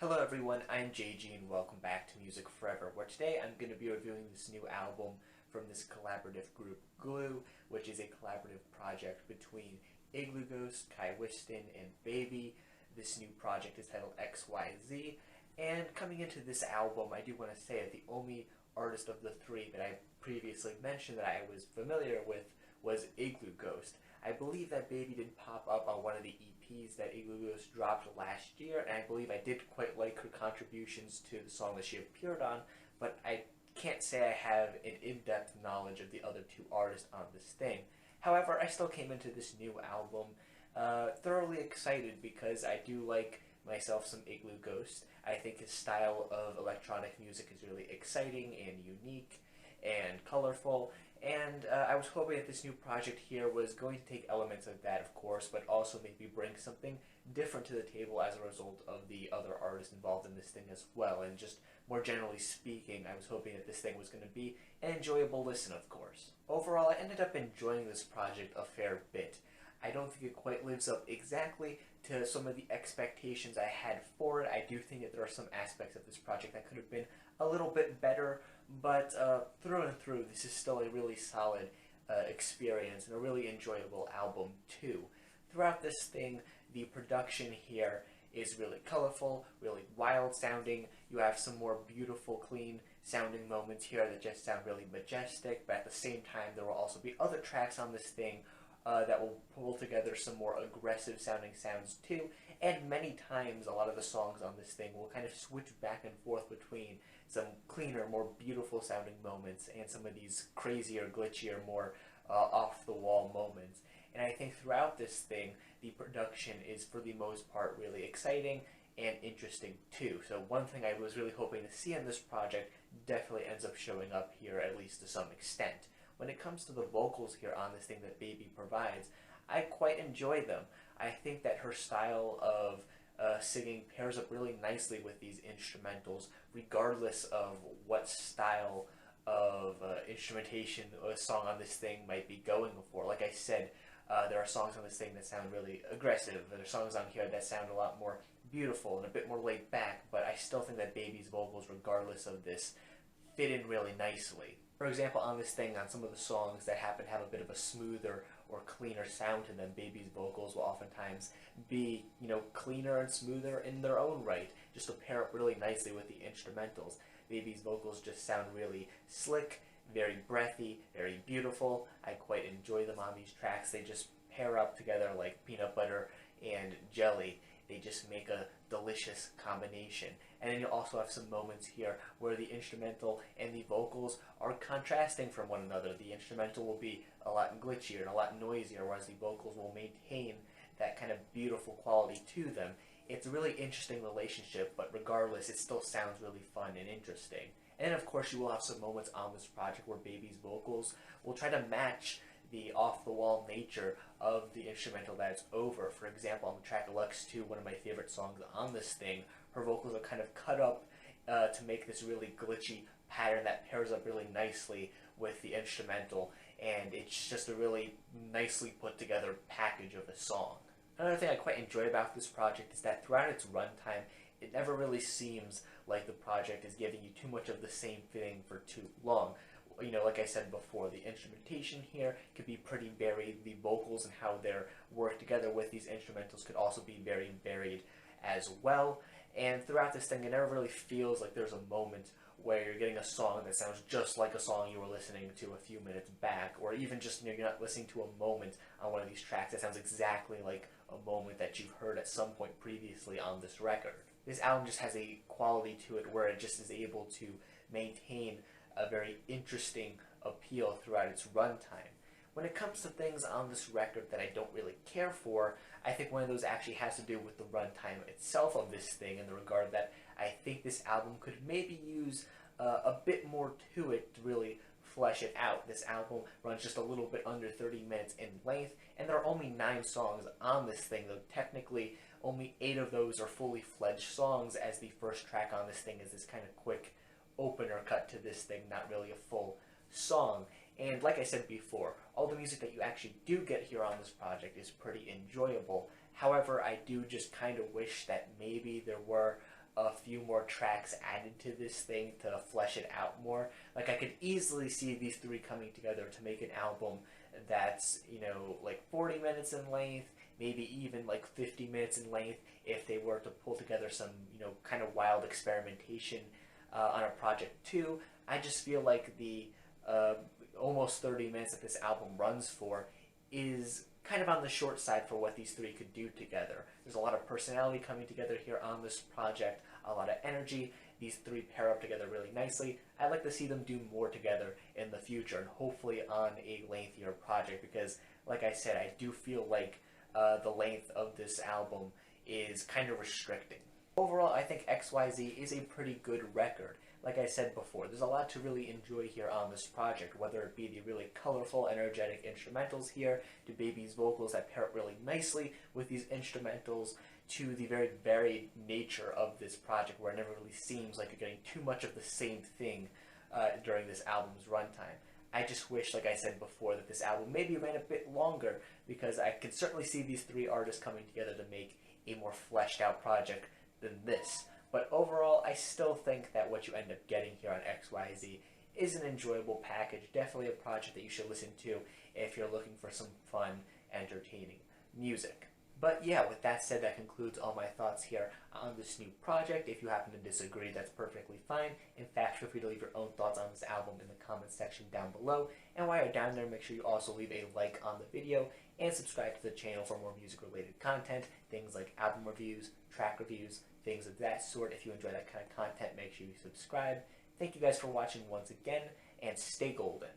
Hello everyone, I'm JG and welcome back to Music Forever, where today I'm going to be reviewing this new album from this collaborative group, Gloo, which is a collaborative project between Iglooghost, Kai Whiston, and BABii. This new project is titled XYZ, and coming into this album, I do want to say that the only artist of the three that I previously mentioned that I was familiar with was Iglooghost. I believe that BABii did pop up on one of the EPs that Iglooghost dropped last year, and I believe I did quite like her contributions to the song that she appeared on, but I can't say I have an in-depth knowledge of the other two artists on this thing. However, I still came into this new album thoroughly excited because I do like myself some Iglooghost. I think his style of electronic music is really exciting and unique and colorful, and I was hoping that this new project here was going to take elements of that, of course, but also maybe bring something different to the table as a result of the other artists involved in this thing as well. And just more generally speaking, I was hoping that this thing was going to be an enjoyable listen, of course. Overall, I ended up enjoying this project a fair bit. I don't think it quite lives up exactly to some of the expectations I had for it. I do think that there are some aspects of this project that could have been a little bit better, but through and through, this is still a really solid experience and a really enjoyable album too. Throughout this thing, the production here is really colorful, really wild sounding. You have some more beautiful, clean sounding moments here that just sound really majestic, but at the same time, there will also be other tracks on this thing that will pull together some more aggressive sounding sounds too, and many times a lot of the songs on this thing will kind of switch back and forth between some cleaner, more beautiful sounding moments and some of these crazier, glitchier, more off the wall moments. And I think throughout this thing, the production is for the most part really exciting and interesting too. So one thing I was really hoping to see in this project definitely ends up showing up here, at least to some extent. When it comes to the vocals here on this thing that BABii provides, I quite enjoy them. I think that her style of singing pairs up really nicely with these instrumentals, regardless of what style of instrumentation a song on this thing might be going for. Like I said, there are songs on this thing that sound really aggressive. There are songs on here that sound a lot more beautiful and a bit more laid back, but I still think that BABii's vocals, regardless of this, fit in really nicely. For example, on this thing, on some of the songs that happen to have a bit of a smoother or cleaner sound to them, BABii's vocals will oftentimes be, cleaner and smoother in their own right, just to pair up really nicely with the instrumentals. BABii's vocals just sound really slick, very breathy, very beautiful. I quite enjoy them on these tracks. They just pair up together like peanut butter and jelly. They just make a delicious combination. And then you also have some moments here where the instrumental and the vocals are contrasting from one another. The instrumental will be a lot glitchier and a lot noisier, whereas the vocals will maintain that kind of beautiful quality to them. It's a really interesting relationship, but regardless, it still sounds really fun and interesting. And then, of course, you will have some moments on this project where BABii's vocals will try to match the off-the-wall nature of the instrumental that's over. For example, on the track Lux 2, one of my favorite songs on this thing, her vocals are kind of cut up to make this really glitchy pattern that pairs up really nicely with the instrumental, and it's just a really nicely put together package of a song. Another thing I quite enjoy about this project is that throughout its runtime, it never really seems like the project is giving you too much of the same thing for too long. Like I said before, the instrumentation here could be pretty varied. The vocals and how they're worked together with these instrumentals could also be very varied as well. And throughout this thing, it never really feels like there's a moment where you're getting a song that sounds just like a song you were listening to a few minutes back, or even just you're not listening to a moment on one of these tracks that sounds exactly like a moment that you've heard at some point previously on this record. This album just has a quality to it where it just is able to maintain a very interesting appeal throughout its runtime. When it comes to things on this record that I don't really care for, I think one of those actually has to do with the runtime itself of this thing, in the regard that I think this album could maybe use a bit more to it to really flesh it out. This album runs just a little bit under 30 minutes in length, and there are only 9 songs on this thing, though technically only 8 of those are fully fledged songs, as the first track on this thing is this kind of quick opener cut to this thing, not really a full song. And like I said before, all the music that you actually do get here on this project is pretty enjoyable. However, I do just kind of wish that maybe there were a few more tracks added to this thing to flesh it out more. Like, I could easily see these three coming together to make an album that's, you know, like 40 minutes in length, maybe even like 50 minutes in length if they were to pull together some, you know, kind of wild experimentation on a project too. I just feel like the almost 30 minutes that this album runs for is kind of on the short side for what these three could do together. There's a lot of personality coming together here on this project, a lot of energy. These three pair up together really nicely. I'd like to see them do more together in the future, and hopefully on a lengthier project, because like I said, I do feel like the length of this album is kind of restricting. Overall, I think XYZ is a pretty good record. Like I said before, there's a lot to really enjoy here on this project, whether it be the really colorful, energetic instrumentals here, to BABii's vocals that pair up really nicely with these instrumentals, to the very varied nature of this project, where it never really seems like you're getting too much of the same thing during this album's runtime. I just wish, like I said before, that this album maybe ran a bit longer, because I could certainly see these three artists coming together to make a more fleshed out project than this. But overall, I still think that what you end up getting here on XYZ is an enjoyable package. Definitely a project that you should listen to if you're looking for some fun, entertaining music. But yeah, with that said, that concludes all my thoughts here on this new project. If you happen to disagree, that's perfectly fine. In fact, feel free to leave your own thoughts on this album in the comments section down below. And while you're down there, make sure you also leave a like on the video and subscribe to the channel for more music-related content, things like album reviews, track reviews, things of that sort. If you enjoy that kind of content, make sure you subscribe. Thank you guys for watching once again, and stay golden.